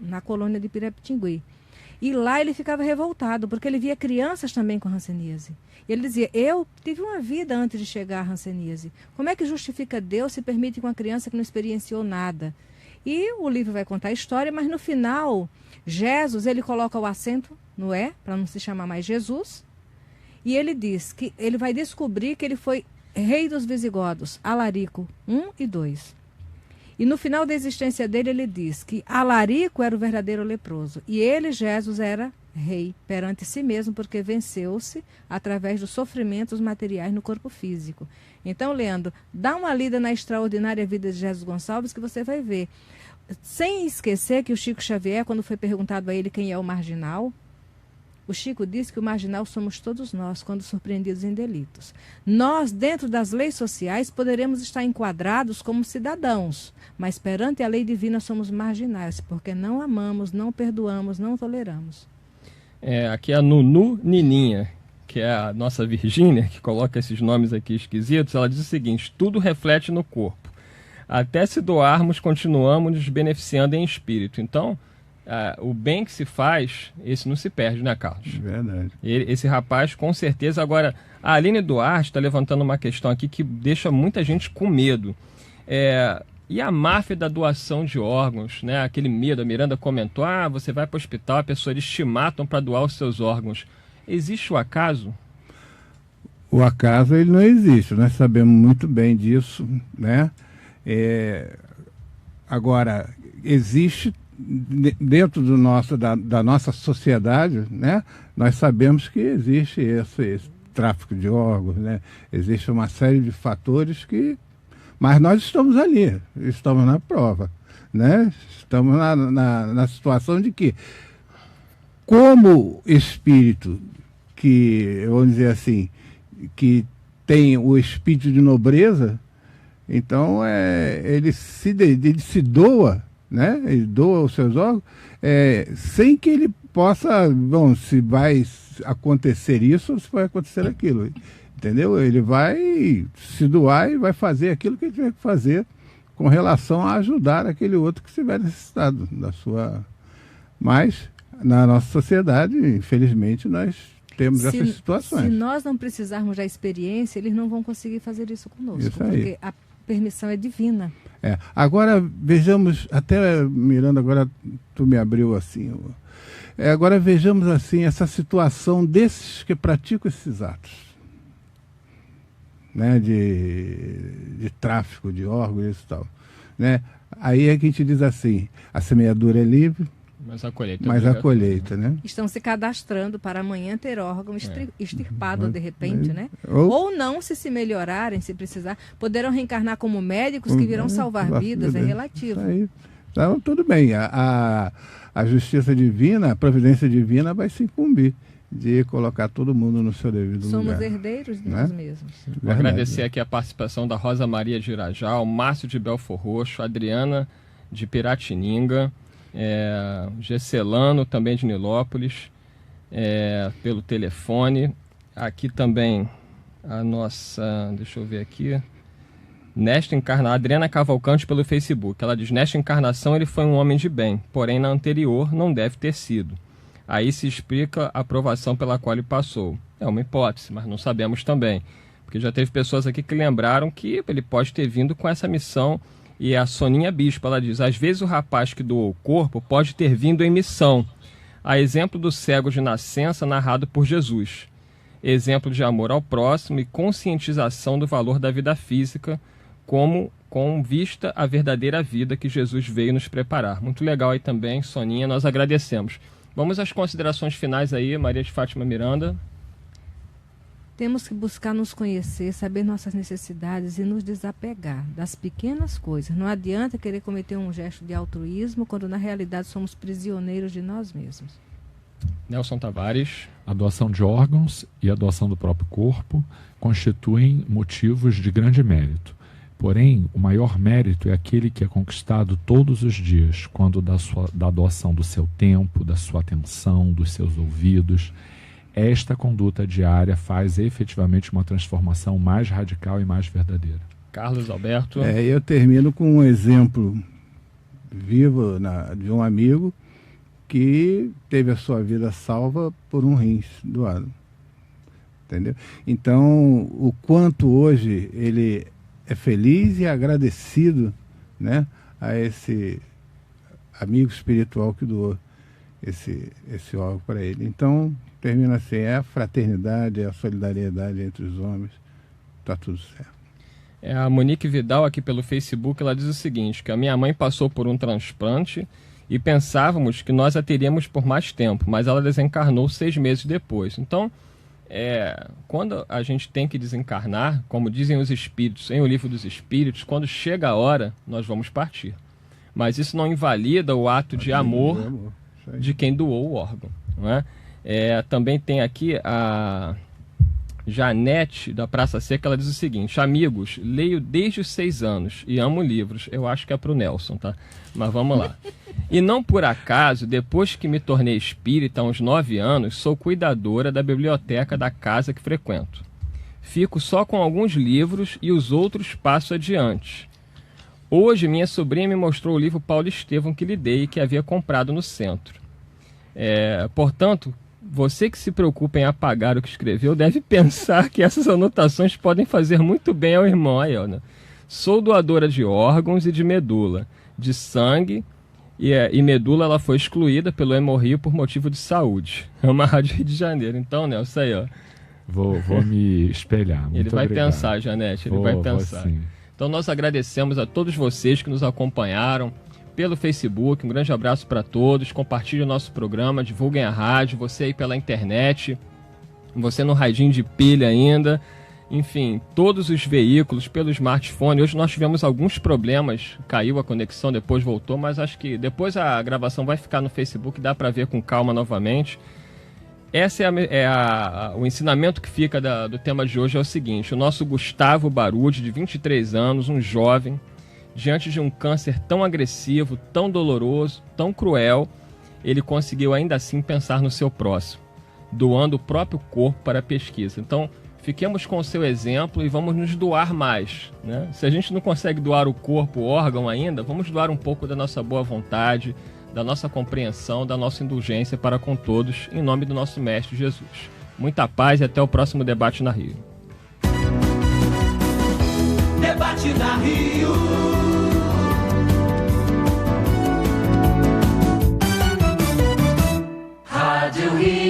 na colônia de Pirapitingui. E lá ele ficava revoltado, porque ele via crianças também com hanseníase. E ele dizia, eu tive uma vida antes de chegar à hanseníase. Como é que justifica Deus se permite com uma criança que não experienciou nada? E o livro vai contar a história, mas no final, Jesus, ele coloca o acento no para não se chamar mais Jesus. E ele diz que ele vai descobrir que ele foi rei dos visigodos, Alarico 1 e 2. E no final da existência dele, ele diz que Alarico era o verdadeiro leproso. E ele, Jesus, era rei perante si mesmo, porque venceu-se através dos sofrimentos materiais no corpo físico. Então, Leandro, dá uma lida na Extraordinária Vida de Jesus Gonçalves que você vai ver. Sem esquecer que o Chico Xavier, quando foi perguntado a ele quem é o marginal, o Chico disse que o marginal somos todos nós, quando surpreendidos em delitos. Nós, dentro das leis sociais, poderemos estar enquadrados como cidadãos, mas perante a lei divina somos marginais, porque não amamos, não perdoamos, não toleramos. Aqui é a Nunu Nininha, que é a nossa Virgínia, que coloca esses nomes aqui esquisitos. Ela diz o seguinte: tudo reflete no corpo. Até se doarmos, continuamos nos beneficiando em espírito. Então, o bem que se faz, esse não se perde, né, Carlos? Verdade. Esse rapaz, com certeza. Agora, a Aline Duarte está levantando uma questão aqui que deixa muita gente com medo. E a máfia da doação de órgãos, né? Aquele medo, a Miranda comentou, você vai para o hospital, a pessoa, eles te matam para doar os seus órgãos. Existe o acaso? O acaso, ele não existe, nós sabemos muito bem disso, né? Agora, existe dentro da nossa sociedade, né? Nós sabemos que existe esse tráfico de órgãos, né? Existe uma série de fatores que... Mas nós estamos ali, estamos na prova, né? Estamos na situação de que, como espírito que, vamos dizer assim, que tem o espírito de nobreza, então ele se doa, né? Ele doa os seus órgãos, sem que ele possa, se vai acontecer isso ou se vai acontecer aquilo. Entendeu? Ele vai se doar e vai fazer aquilo que ele tiver que fazer com relação a ajudar aquele outro que estiver necessitado da sua... Mas, na nossa sociedade, infelizmente, nós temos essas situações. Se nós não precisarmos da experiência, eles não vão conseguir fazer isso conosco. Isso aí. Porque a permissão é divina. Agora, vejamos, até, Miranda, agora tu me abriu assim... agora vejamos assim essa situação desses que praticam esses atos. né, de tráfico de órgãos e tal, né? Aí é que a gente diz assim, a semeadura é livre, mas a colheita, né? Estão se cadastrando para amanhã ter órgão extirpado de repente, né? Ou não, se melhorarem, se precisar, poderão reencarnar como médicos que virão salvar vidas, é relativo. Isso aí. Então, tudo bem, a justiça divina, a providência divina vai se incumbir de colocar todo mundo no seu devido lugar. Somos herdeiros de nós mesmos. Vou agradecer aqui a participação da Rosa Maria de Irajá, o Márcio de Belfor Roxo, a Adriana de Piratininga, Gesselano também de Nilópolis, pelo telefone. Aqui também a nossa, deixa eu ver aqui, nesta encarnação, Adriana Cavalcante pelo Facebook. Ela diz: nesta encarnação ele foi um homem de bem, porém na anterior não deve ter sido. Aí se explica a provação pela qual ele passou. É uma hipótese, mas não sabemos também. Porque já teve pessoas aqui que lembraram que ele pode ter vindo com essa missão. E a Soninha Bispo, ela diz: às vezes o rapaz que doou o corpo pode ter vindo em missão. A exemplo do cego de nascença narrado por Jesus. Exemplo de amor ao próximo e conscientização do valor da vida física, como com vista à verdadeira vida que Jesus veio nos preparar. Muito legal aí também, Soninha, nós agradecemos. Vamos às considerações finais aí, Maria de Fátima Miranda. Temos que buscar nos conhecer, saber nossas necessidades e nos desapegar das pequenas coisas. Não adianta querer cometer um gesto de altruísmo quando na realidade somos prisioneiros de nós mesmos. Nelson Tavares. A doação de órgãos e a doação do próprio corpo constituem motivos de grande mérito. Porém, o maior mérito é aquele que é conquistado todos os dias, quando da doação do seu tempo, da sua atenção, dos seus ouvidos. Esta conduta diária faz efetivamente uma transformação mais radical e mais verdadeira. Carlos Alberto. Eu termino com um exemplo vivo de um amigo que teve a sua vida salva por um rins doado. Entendeu? Então, o quanto hoje ele é feliz e agradecido, né, a esse amigo espiritual que doou esse órgão para ele. Então, termina assim, é a fraternidade, é a solidariedade entre os homens, está tudo certo. A Monique Vidal aqui pelo Facebook, ela diz o seguinte, que a minha mãe passou por um transplante e pensávamos que nós a teríamos por mais tempo, mas ela desencarnou 6 meses depois. Então, quando a gente tem que desencarnar, como dizem os espíritos, em O Livro dos Espíritos, quando chega a hora, nós vamos partir. Mas isso não invalida o ato de amor de quem doou o órgão, não é? Também tem aqui a Janete, da Praça Seca, ela diz o seguinte: amigos, leio desde os 6 anos e amo livros. Eu acho que é pro Nelson, tá? Mas vamos lá. E não por acaso, depois que me tornei espírita há uns 9 anos, sou cuidadora da biblioteca da casa que frequento. Fico só com alguns livros e os outros passo adiante. Hoje, minha sobrinha me mostrou o livro Paulo Estevam que lhe dei e que havia comprado no centro. Portanto, você que se preocupa em apagar o que escreveu deve pensar que essas anotações podem fazer muito bem ao irmão. Aí, ó, né? Sou doadora de órgãos e de medula, de sangue, e medula ela foi excluída pelo Hemorrio por motivo de saúde. É uma rádio Rio de Janeiro. Então, Nelson, aí, ó. Vou me espelhar. Muito ele vai obrigado. Pensar, Janete, ele vai pensar. Então, nós agradecemos a todos vocês que nos acompanharam pelo Facebook. Um grande abraço para todos. Compartilhe o nosso programa, divulguem a rádio, você aí pela internet, você no radinho de pilha ainda. Enfim, todos os veículos, pelo smartphone. Hoje nós tivemos alguns problemas, caiu a conexão, depois voltou, mas acho que depois a gravação vai ficar no Facebook, dá para ver com calma novamente. Esse o ensinamento que fica do tema de hoje é o seguinte: o nosso Gustavo Barude, de 23 anos, um jovem, diante de um câncer tão agressivo, tão doloroso, tão cruel, ele conseguiu ainda assim pensar no seu próximo, doando o próprio corpo para a pesquisa. Então, fiquemos com o seu exemplo e vamos nos doar mais, né? Se a gente não consegue doar o corpo, o órgão ainda, vamos doar um pouco da nossa boa vontade, da nossa compreensão, da nossa indulgência para com todos, em nome do nosso Mestre Jesus. Muita paz e até o próximo Debate na Rio. Debate na Rio. Rádio Rio.